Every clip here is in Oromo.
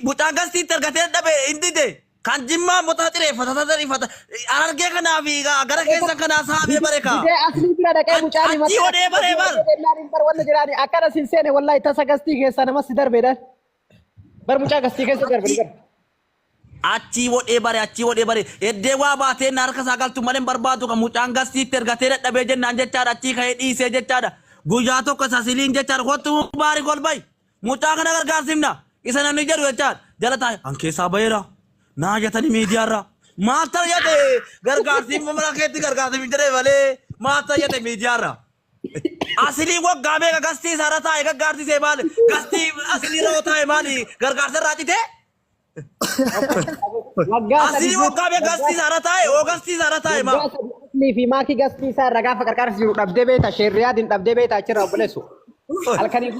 Mucaa tergatee dhabe indi de kan jimmaa motaa xireeffata argee kanaa fi gara keessa kanaa saamee bareka. Dide asli bira dhaqee mucaa ni Achii odee baree bar. Bar wanna jiraani akkana sin seene wallahi tasa gastii keessa namas darbeedhaan. Bar mucaa gastii keessa darbe. Achii odee bare eddee waa baatee na harka isaa galtu malee barbaadu kan mucaan gastii tergatee dadhabee jennaan jechaadha achii ka'ee dhiisee jechaadha. Guyyaa tokko sasiliin jechaadha kottu baari golbay mucaa kana gargaarsimna isa namni jedhu jechaadha jala taa'e an keessaa baheera. Naa jatani miidiyaarra maal ta'u jedhe gargaarsiin mana keetti gargaarsiin jedhee malee maal ta'u jedhe miidiyaarra. Asilii waggaa meeqa gastii isaarra taa'e gargaarsisee maali gastii asilii irra taa'e maali gargaarsa irraa cite. Asilii waggaa meeqa gastii isaarra taa'e oo gastii isaarra taa'e maal. Asli fi maakii gastii isaarra gaafa gargaarsi jiru dhabdee beeta sheerriyaadin dhabdee beeta achirraa obboleessu.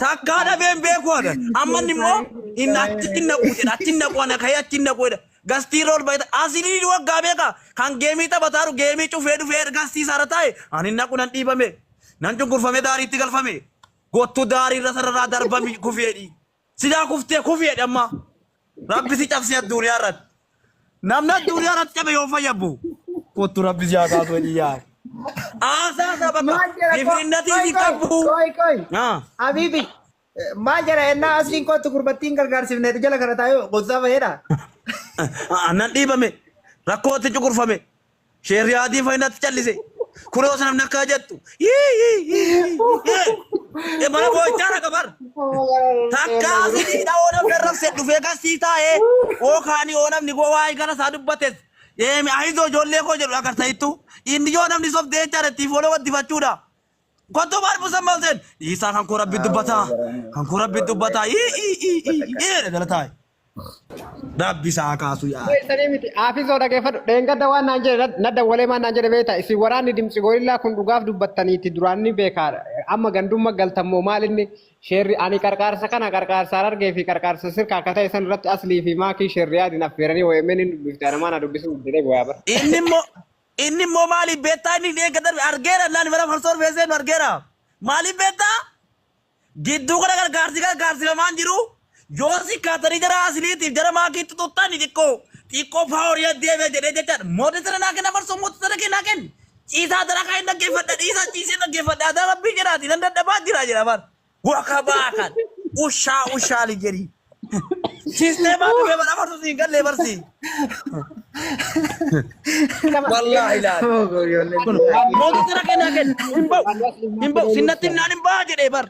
Takkaa dhabeen beekuudha amman immoo inni achitti naquu jedha achitti naquu ana ka'ee achitti naquu jedha. Gastii rool bayta asili waggaa beeka kan geemii taphataaru geemii cufee dhufee gastii isaarra taa'e ani naqu nan dhiibame nan cunqurfame daariitti galfame gottu daarii irra sararraa darbami kufeedhi sidaa kuftee kufeedhi amma rabbisi cabsee addunyaa irratti namni addunyaa irratti cabe yoo fayyabbu kottu rabbisi haa kaatu jedhi yaa aasaa sababa difrinnatii si qabbu. Habibi maal jara ennaa asliin kottu gurbattiin gargaarsifne jala kana taa'ee gossaa fayyada. Nan dhiibame rakkootti cunqurfame sheerriyaadii fayyinatti callise kuroo sanam nakkaa jettu mana boo'ichaara qabar takka asiliidha oonam darrabse dhufee gastii taa'ee ookaanii oonamni waa'ee gara isaa dubbates ahizoo ijoollee koo jedhu agartayittu inni yoo namni sobdee jechaadha ittiin fooloo waddifachuudha. Kottu maal busan malteen dhiisaa kan koo rabbi dubbataa dhala taa'e. Rabbi isaa kaasu yaa. Afisoo dhageeffadhu dheengadda waan naan jedhe nadda walee maan naan jedhe beeta isin waraanni dimtsi gorillaa kun dhugaaf dubbattaniiti duraanni beekaadha amma gandumma galtammoo maal inni sheerri ani qarqaarsa kana qarqaarsaan argee fi qarqaarsa sirkaa akka ta'e san irratti aslii fi maakii sheerriyaadin affeeranii wayeemeen inni dubbifte anamaan dubbisu jedhee goyaa bara. Inni immoo maaliif beektaa inni dheengadda argeera naan mana farsoor feesee nu argeera maaliif beektaa gidduu kana gargaarsifamaan jiru. Josi katari jara asliitiif jara maakiitti tuttani xiqqoo faaworiyaa deemee jedhee jechaadha mootii sana naa kenna farsoo mootii sana kennaa kenni ciisaa dara kan hin dhaggeeffadha dhiisaa ciisee dhaggeeffadha adaa rabbii jedhaati nan dadhabaa jira bar waka baakan ushaa jedhi siisteemaa dhufee bara farsoo siin gallee barsi. Wallaahi ilaali mootii sana kennaa kenni hin ba'u sinnatti naan hin ba'a jedhee bar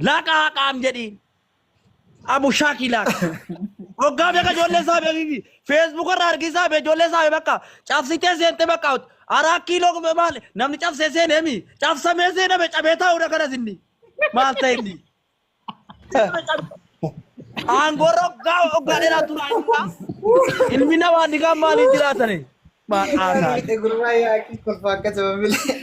laaqaa qaam jedhiin. Abu Shakila. Waggaa beeka ijoollee isaa beekifi Facebook irraa argisaa bee ijoollee isaa bakka cabsitee seente bakka araa kiiloo maal namni cabsee seeneemi cabsamee seename cabee taa'uudha kanas inni maal ta'e inni. Aangorra waggaa dheeraa turaa ilmi namaa dhigaa maaliin jiraatane. Gurmaa yaaqii kolfaa akkasuma bilee.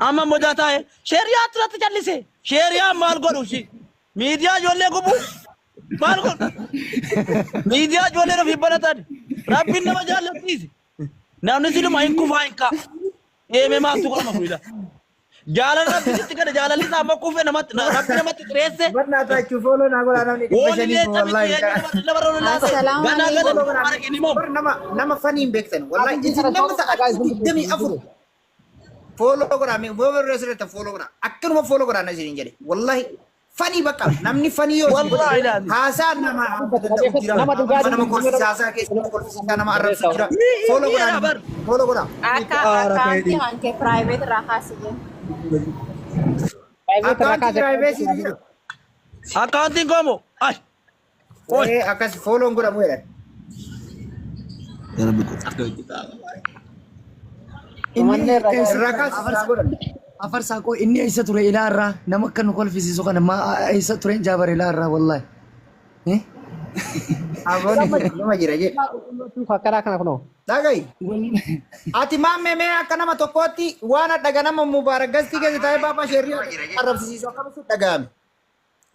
Amma moja taa'e sheeriyaa irratti callise sheeriyaa maal godhu shi miidiyaa ijoollee gubu maal godhu miidiyaa ijoollee of banatan rabbiin nama jaallattiisi namni siluma hin kufaa hin kaa eeme maatu qoma kuyla jaalala rabbiitti kana jaalalli isaa amma kufe namatti rabbi namatti xireesse barnaa taachuu fooloo naa godhaa namni nama faniin beektan wallahi isin nama sa'a 24 follow godhaa mi booba reesirratti follow godhaa akkanuma follow godhaa na isin jedhe wallahi fanii bakka namni fanii yoo haasaa nama nama korsiisa haasaa keessa nama korsiisa nama arrabsu jira follow godhaa akka hanke private raakaasiyee Accounting como? Ay. Akas follow gura mo yan. Afar sako inni isa ture ilaarra nama kan kolfisiisu kana ma isa ture jabar ilaarra wallahi. Abon nama jira je. Fakara kana kuno. Dagay. Ati mamme me akka nama tokkotti waan daga nama mubarak gasti ke tae baba sheria arabsiisu akkamitti dagame.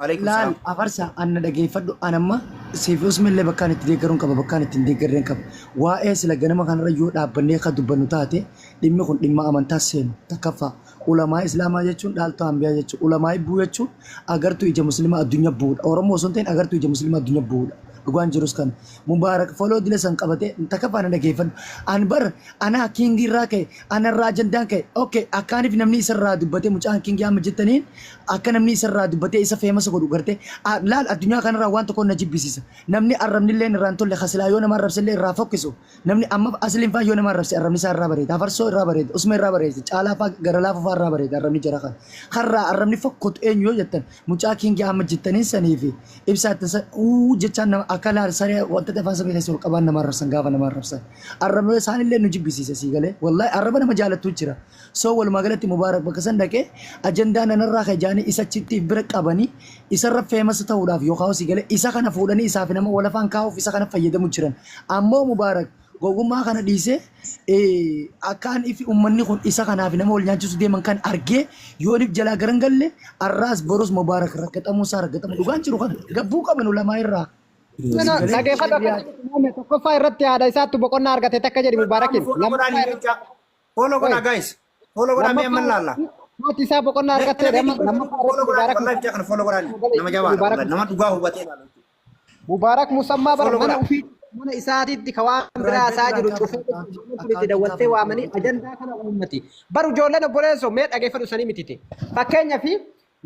Alaikum laal salam. afarsa anna dhageeffadhu anamma siif usmillee bakkaan itti deeggaruun qaba bakkaan itti hin deeggarreen qaba waa'ee sila ganama kanarra yoo dhaabbannee kan dubbannu taate dhimmi kun dhimma amantaa seenu takkaffaa ulamaa islaamaa jechuun dhaaltuu hambiyaa jechuun ulamaa ibbuu jechuun agartuu ija musliimaa addunyaa bu'uudha oromoo osoo hin ta'in agartuu ija musliimaa addunyaa bu'uudha dhugaan jirus kan mubaarak foloo dila san qabate takkaffaa na dhageeffadhu an bar ana kiingii irraa ka'e ana irraa ajandaan ka'e okay akkaaniif namni isarraa dubbatee mucaan kiingii amma jettaniin akka namni isarraa dubbatee isa feemasa godhu gartee laal addunyaa kanarraa waan tokko na jibbisiisa namni arrabnillee irraan tolle hasilaa yoo nama arrabsillee irraa fokkisu namni amma asliin faa yoo nama arrabse arrabni isaa irraa bareeda afarsoo irraa bareeda usma irraa bareeda caalaa faa gara laafa faa irraa bareeda arrabni jara kan har'aa arrabni fokkotu eenyu yoo jettan mucaa kiingii amma jettaniin sanii fi ibsaatti jechaan nama akka laal saree wanta afaan sabee keessatti ol qabaan nama arrabsan gaafa nama arrabsan arrabni isaanillee nu jibbisiisa sii galee wallahi arraba nama jaalattu jira soo walumaa galatti mubaarak bakka san dhaqee ajandaa nanarraa kajaanii isa chitti bira qabanii isarra feemasa ta'uudhaaf yookaan si galee isa kana fuudhanii isaaf nama walafaan kaa'uuf isa kana fayyadamu jiran ammoo mubaarak gogummaa kana dhiisee akkaan ifi ummanni kun isa kanaaf nama wal nyaachisu deeman kan argee yoonif jalaa garan galle arraas borus mubaarak rakkatamu isaa rakkatamu dhugaan jiru kan gabbuu qaban ulamaa irraa. Dhageeffadha tokkoffaa irratti haadha isaatti boqonnaa argate takka jedhi mubaarakin. Follow godhaa guys. Follow godhaa mee amman laalla. Haati isaa boqonnaa argatte Follow godhaa wallahi bicha kana follow godhaa nama jabaa nama dhugaa hubatee laala. Mubaarak musammaa bara mana ofii mana isaatiitti ka waan biraa isaa jiru cufee dawwaltee waamanii ajandaa kana uummati. Baru ijoolleen obboleessoo mee dhageeffadhu sanii mititi. Fakkeenyaaf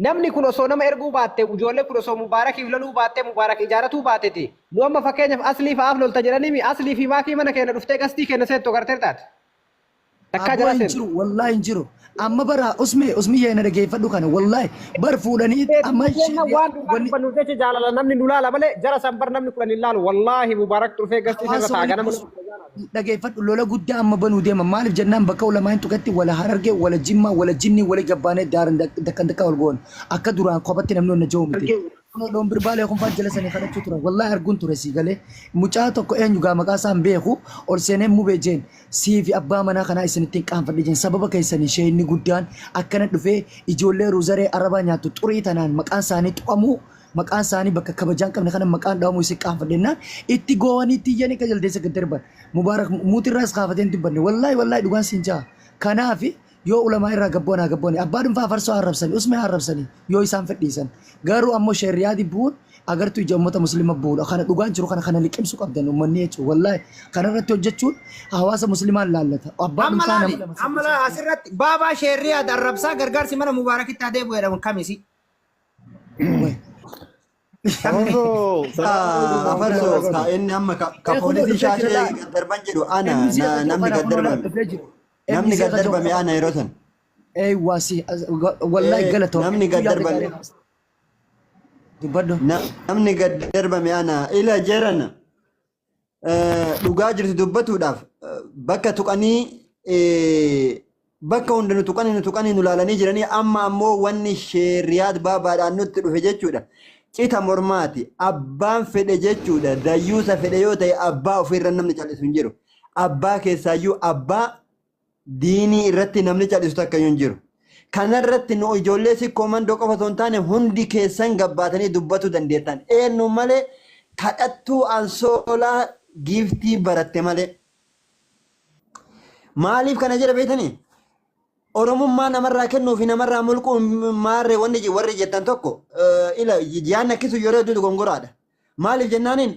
namni kun osoo nama erguu baatte ijoollee kun osoo mubaarakiif loluu baatte mubaarak ijaaratuu baateti. Nu amma fakkeenyaaf aslii fa'aaf lolta jedhanii aslii fi maakii mana keenya dhuftee gastii kenna seettoo gartee taate. Takkaa jala seetu. Wallahi hin jiru. Amma bara usmi yeena dhageeffadhu kana wallahi bar fuudhanii amma waan dubbannu jecha jaalala namni nu laala malee jara san bar namni kudhan hin laalu wallahi mubaarak dhufee gastii sana taaga nama dhageeffadhu lola guddaa amma banuu deema maaliif jennaan bakka ulamaan tuqatti wala hararge wala jimma wala jinni wala gabbaanee daaran dakkan dakka wal goon akka duraan kophatti namni onna jawu miti doon birbaalee kun faajjala sanii kadhachuu ture wallahi arguun ture sii galee mucaa tokko eenyu gaa maqaa isaan beeku ol seenee mubee jeen sii fi abbaa manaa kanaa isinittiin qaanfadhe jeen sababa keessanii ishee inni guddaan akkana dhufee ijoollee ruuzaree arabaa nyaattu xurii tanaan maqaan isaanii tuqamuu maqaan isaanii bakka kabajaan qabne kana maqaan dhawamu isin qaanfadhennaan itti goowanii itti iyyanii ka jaldeessa gad darban mubaarak muutirraas kaafateen dubbanne wallahi dhugaan siin jaa kanaafi yoo ulamaa irraa gabboonaa abbaa dhuunfaa farsoo arrabsanii usmee arrabsanii yoo isaan fedhiisan garuu ammoo shariyaa dibbuun agartuu ija uummata musliima bu'uudha kana dhugaan jiru kana liqimsuu qabdan uummanni jechuudha wallahi kana irratti hojjechuun hawaasa musliimaan laallata abbaa dhuunfaa nama amma asirratti baabaa shariyaa arrabsaa gargaarsi mana mubaarakitti haa deebi'u jedhamu kamisi. Afarsoo inni amma ka poolisii shaashee darban jedhu ana namni gad darbame. Namni gad darbame ana yeroo san. Waasi wallahi galatoom. Namni gad darbame. Dubbaddo. Namni gad darbame ana ila jeerana dhugaa jirtu dubbatuudhaaf bakka tuqanii bakka hunda nu tuqanii nu laalanii jiranii amma ammoo wanni shariyaat baabaadhaan nutti dhufe jechuudha. Cita mormaati abbaan fedhe jechuudha dayyuusa fedhe yoo ta'e abbaa ofirra namni callisu hin jiru. Abbaa keessaayyuu abbaa diinii irratti namni callisu takka hin jiru. Kanarratti nu ijoollee sikkoo mandoo qofa osoo hin taane hundi keessan gabbaatanii dubbatuu dandeettan. Eenyu malee kadhattuu ansoolaa giiftii baratte malee. Maaliif kana jedha beektanii? Oromummaa namarraa kennuu fi namarraa mulquu maarree wanni warri jettan tokko ila jaan akkisu yeroo hedduu gongoraadha. Maaliif jennaaniin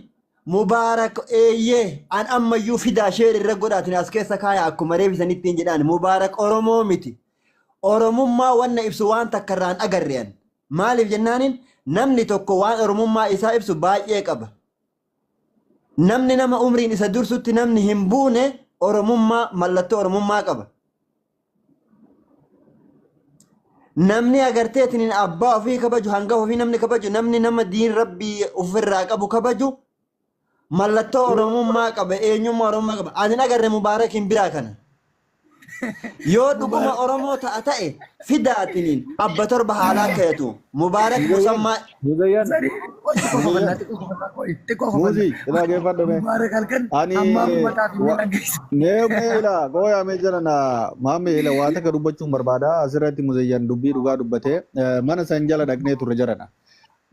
mubaarak eeyyee an ammayyuu fidaa sheer irra godhaatin as keessa kaaya akkuma reebisaniittiin jedhaan mubaarak Oromoo miti. Oromummaa wanna ibsu waan takkarraan agarrean. Maaliif jennaaniin namni tokko waan Oromummaa isaa ibsu baay'ee qaba. Namni nama umriin isa dursutti namni hin buune Oromummaa mallattoo Oromummaa qaba. Namni agarteetiin abbaa ofii kabaju hangafa ofii namni kabaju namni nama diin rabbii ofirraa qabu kabaju mallattoo Oromummaa qaba eenyummaa Oromummaa qaba. Ani agarre mubaarakiin biraa kana. Yoo dhuguma Oromoo ta'a ta'e fidaatiin abba torba haalaa kayatu mubaarak musammaa. Muzi ila geeffadhu mee. Ani nee ila gooyaa mee jedhana maamee ila waa takka dubbachuun barbaada asirratti muzayyan dubbii dhugaa dubbatee mana san jala dhaqnee turre jedhana.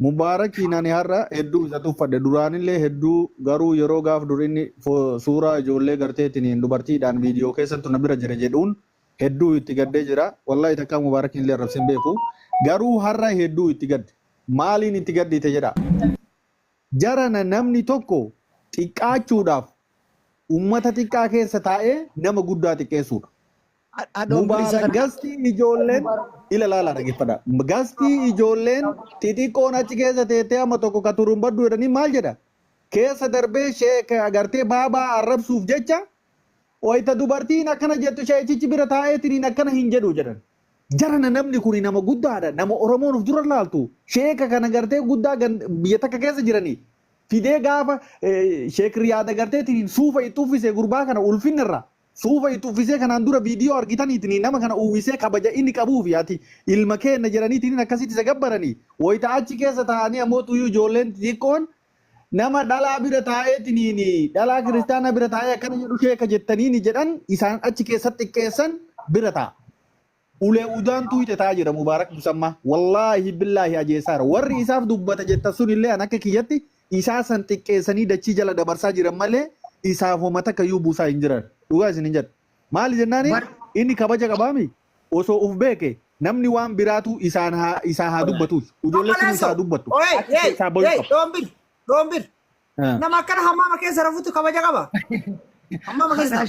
Mubaarakiin ani har'a hedduu isa tuffadhe duraanillee hedduu garuu yeroo gaaf durinni suuraa ijoollee garteetiin dubartiidhaan viidiyoo keessattuu na bira jira jedhuun hedduu itti gaddee jira. Wallahi takka Mubaarakiin illee arrabsin beeku. Garuu har'a hedduu itti gadde. Maaliin itti gaddite jedha. Jarana namni tokko xiqqaachuudhaaf uummata xiqqaa keessa taa'ee nama guddaa xiqqeessuudha. Gasti ijoolleen ila laala dhaggeeffadha. Gasti ijoolleen xixiqqoon achi keessa teettee amma tokko ka turumbaddu jedhanii maal jedha? Keessa darbee sheeka agartee baabaa arrabsuuf jecha wayita dubartiin akkana jettu sheechichi bira taa'eetiin akkana hin jedhu jedhan. Jarana namni kun nama guddaadha. Nama Oromoon of dura laaltu. Sheeka kana gartee guddaa biyya takka keessa jiranii. Fidee gaafa sheek riyaada garteetiin suufa itti uffisee gurbaa kana ulfinnirra. Suufa itti uffisee kanaan dura viidiyoo argitaniitiin nama kana uwwisee kabaja inni qabuuf yaati ilma keenya jedhaniitiin akkasitti isa gabbaranii wayita achi keessa taa'anii ammoo tuyyuu ijoolleen xixiqqoon nama dhalaa bira taa'eetiin dhalaa kiristaanaa bira taa'ee akkana jedhu sheeka jettaniin jedhan isaan achi keessatti xiqqeessan bira taa'a. Ulee udaan tuyite taa'aa jira Mubaarak Musammaa wallaahi billaahi ajeessaara warri isaaf dubbata jettan sun illee an akka kiyyatti isaa san xiqqeessanii dachii jala dabarsaa jiran malee isaaf homata kayyuu buusaa hin jiran. Dhugaa isin hin jedhu. Maali jennaani inni kabaja qabaami osoo uf beeke namni waan biraatu isaa haa dubbatu. Ijoollee sun isaa dubbatu. Doombir. Nama akkana hammaama keessa rafuutu kabaja qaba. Hammaama keessa.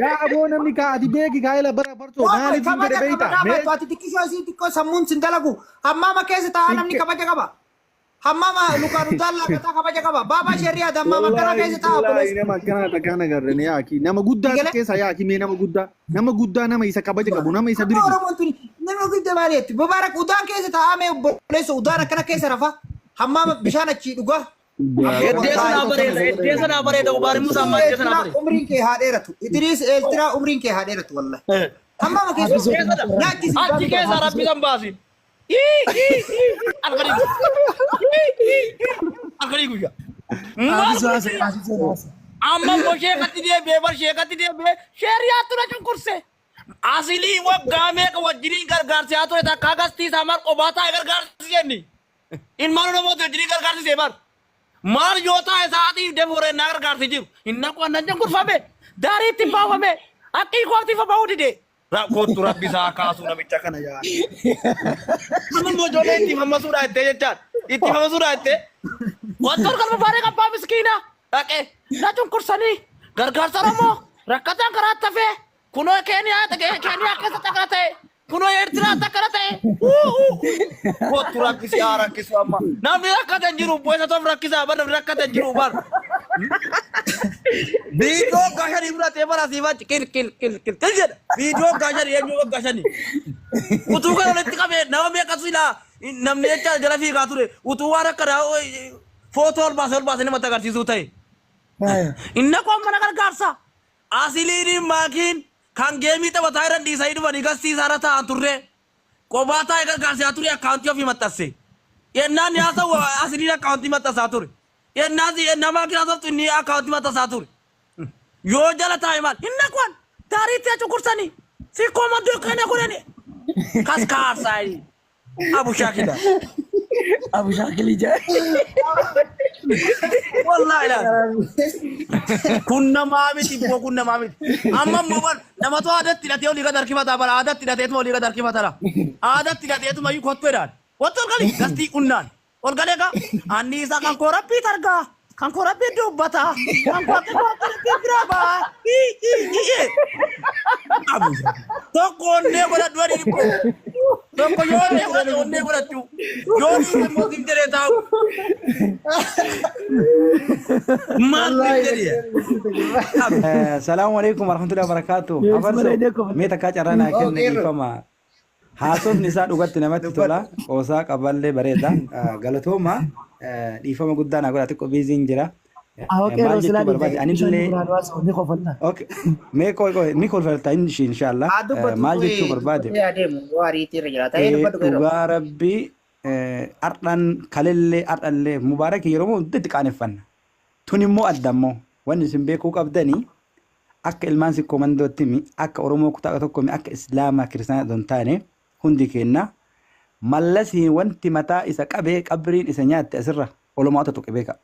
Yaa aboo namni kaa'ati beeki kaa'ela bara bartoo maaliif hin jedhe beeyta. Ati xiqqisoo isii xiqqoo sammuun sin dalagu hammaama keessa taa'aa namni kabaja qaba. Hammama lukaan utaalaa kataa kabaja qaba. Baabaa sheerriyaa hammama akkana keessa taa'aa. Nama akkana dhaqana garreen yaaki. Nama guddaa keessa yaaki mee nama guddaa. Nama guddaa nama isa kabaja qabu nama isa biri. Nama guddaa maaliitti. Mubaarak udaan keessa taa'aa mee obboleessa udaan akkana keessa rafa. Hammama bishaan achii dhugaa. Eddeessa naa bareeda Mubaarak Musaa ammaa eddeessa naa bareeda. Umriin kee haa dheeratu. Idriis Eeltiraa umriin kee haa dheeratu wallahi. Hammama keessa. Achi keessa rabbi san baasi. Alkali guyya. Amma mo sheekatti deebi'ee bar sheekatti deebi'ee sheeriyaatu na cunqurse. Asilii waggaa meeqa wajjiniin gargaarsaa ture takka agastii isaa maal qobaataa gargaarsi jenni. Ilmaan namoota wajjiniin gargaarsisee bar. Maal yoo taa'e sa'aatiif deemuree na gargaarsi jiru. Inni kun nan cunqurfame. Daarii itti baafame. Akkii kooftii fa bahuu dide. Kootu rabbi isaa kaasuu namicha kana yaa. Nama ijoollee itti fammasuudha jettee jechaan. Itti fammasuudha jettee. Wantoota galma baaree qabbaa miskiina. Dhaqee na cunqursanii gargaarsa Oromoo rakkataan karaa tafee kunoo Keeniyaa keessatti akkana ta'e kunoo Eertiraatti akkana ta'e. Kootu rabbi isaa rakkisu amma. Namni rakkate hin jiru bu'eessa toof rakkisaa bar namni rakkate hin jiru bar. Video gashani fudhatee bara siifachi kil jedha. Video gashani eenyu gashani. Utuu kana walitti qabee nama meeqatu ilaa namni jecha jala fiigaa ture. Utuu waan akka footoo ol baasee namatti agarsiisuu ta'e. Inni kun mana gargaarsa. Asiliin maakiin kan geemii taphataa jiran dhiisanii dhufanii garsiisaa irra taa'an turre. Qophaa taa'ee gargaarsaa ture akkaawuntii ofii maxxanse. Yennaan yaasa asiliin akkaawuntii maxxansaa ture. Nama kira softu ni akkaawuntii maxxansaa ture. Yoo jala taa'e maal inni kun daariitti cunqursanii si koomandoo kana godhani. Kaskaarsaa Abu Shaakila. Abu Shaakili jaa. Wallahi la. Kunna maamiti bo kunna maamiti. Amma moban nama to aadatti hidhatee olii gad harkifata bara aadatti hidhateetuma olii gad harkifatara. Aadatti hidhateetuma iyyuu kottoodhaan. Wattoon gali gastii qunnaan. Ol galee ka anni isaa kan koorabbii targaa. Kan koorabbii dubbata. Kan koorabbii biraabaa. Tokko onnee godhadhu wali dhibbu. Tokko yoo onnee godhadhu onnee godhadhu. Yoo immoo gindee taa'u. Assalamu alaikum warahmatullahi wabarakatuh. Hafarso mee takkaa carraan haa kenne dhiifama. Haasofni isaa dhugatti namatti tola. Qoosaa qaballee bareeda. Galatooma dhiifama guddaa naa godha xiqqoo biiziin jira. Maal jechuu barbaade anillee mee ni kolfalta inshallah. Maal jechuu barbaade dhugaa rabbii ardhan kalellee ardhallee mubaarak yeroo hundatti qaaneffanna. Tun immoo addammoo wanni isin beekuu qabdanii akka ilmaan sikkoo mandootti mi akka Oromoo kutaa tokko mi akka Islaamaa kiristaanaa don taane hundi kenna mallasii wanti mataa isa qabee qabriin isa nyaatte asirra olumaata tuqe beeka.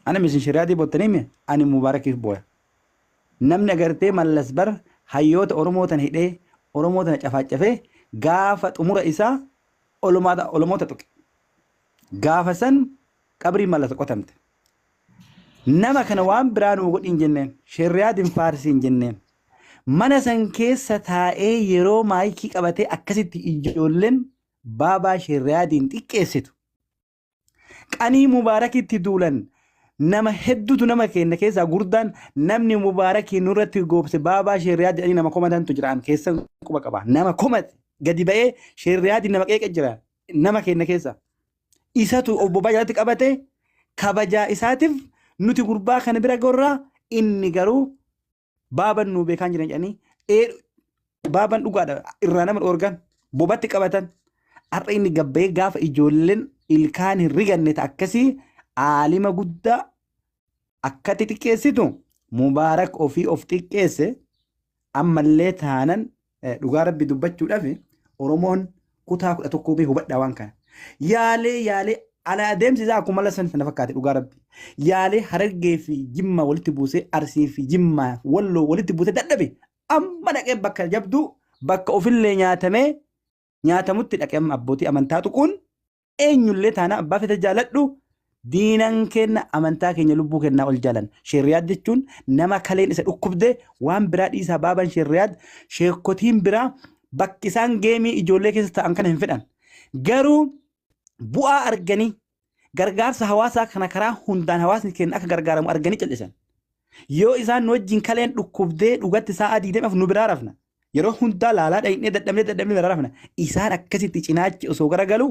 Ana misin shari'aatii bottaniime ani mubaarakiif booya. Namni agartee mallas bar hayyoota Oromoo tana hidhee Oromoo tana cafaacafee gaafa xumura isaa olumaata tuqe. Gaafa san qabriin mallas qotamte. Nama kana waan biraa nuu godhin jenneen shari'aatiin faarsiin jenneen. Mana san keessa taa'ee yeroo maayikii qabatee akkasitti ijoolleen baabaa shari'aatiin xiqqeessitu. Qanii mubaarakitti duulan nama hedduutu nama keenya keessaa gurdaan namni mubaarakii nurratti goobse baabaa shari'aa jedhanii nama komatantu jiraan keessa quba qaba. Nama komate gadi ba'ee shari'aatiin nama qeeqa jira nama keenya keessa. Isatu obbo Baay'aatti qabate kabajaa isaatiif nuti gurbaa kana bira gorraa inni garuu baaban nuu beekaan jiran jedhanii baaban dhugaadha irraa nama dhoorgan bobatti qabatan har'a inni gabbayee gaafa ijoolleen ilkaan hin riganne akkasii aalima guddaa akkatti xiqqeessitu mubaarak ofii of xiqqeesse ammallee taanan dhugaa rabbi dubbachuudhaaf Oromoon kutaa 11 hubadhaa waan kana yaalee ala adeemsi isaa akkuma lasan sana fakkaate dhugaa rabbi yaalee Harargee fi Jimmaa walitti buusee Arsii fi Jimmaa Walloo walitti buusee dadhabe amma dhaqee bakka jabduu bakka ofillee nyaatamutti dhaqee abbootii amantaa tuquun eenyullee taana abbaa fete jaaladhu diinan kenna amantaa keenya lubbuu kennaa ol jaalan shari'aat jechuun nama kaleen isa dhukkubde waan biraa dhiisaa baaban shari'aat sheekotiin biraa bakki isaan geemii ijoollee keessa ta'an kana hin fedhan garuu bu'aa arganii gargaarsa hawaasaa kana karaa hundaan hawaasni keenya akka gargaaramu arganii cal'isan yoo isaan nu wajjin kaleen dhukkubdee dhugatti isaa adii deemaaf nu biraa rafna yeroo hundaa laalaa dhahinee dadhabnee biraa rafna isaan akkasitti cinaachi osoo garagalu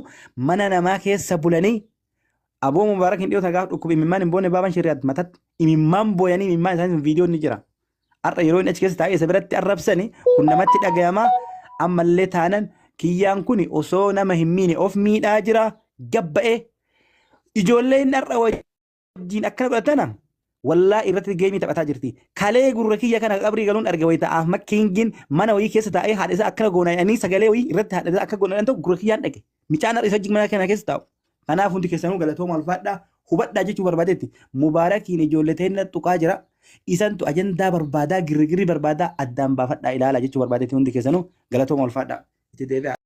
mana namaa keessa bulanii aboo mubaarak hin dhiyoota gaafa dhukkube imimmaan hin boone baaban shari'aat matatti imimmaan booyanii imimmaan isaanii viidiyoon ni jira har'a yeroo inni achi keessa taa'ee isa biratti arrabsani kun namatti dhagayamaa ammallee taanan kiyyaan kun osoo nama hin miine of miidhaa jira gabba'ee ijoollee inni har'a wajjin akkana godhatana wallaa irratti geemii taphataa jirti kalee gurra kiyya kana qabrii galuun arge wayita ahmad kiingin mana wayii keessa taa'ee haadha isaa akkana goonayanii sagalee wayii irratti haadha isaa akka goonan ta'u gurra kiyyaan dhage micaan har'a isa wajjin mana kana keessa taa'u kanaaf hundi keessanuu galatooma alfaadhaa hubadhaa jechuu barbaadetti mubaarakiin ijoollee ta'inna tuqaa jira isantu ajandaa barbaadaa girrigirri barbaadaa addaan baafadhaa ilaalaa jechuu barbaadetti hundi keessanuu galatooma alfaadhaa itti deebi'a.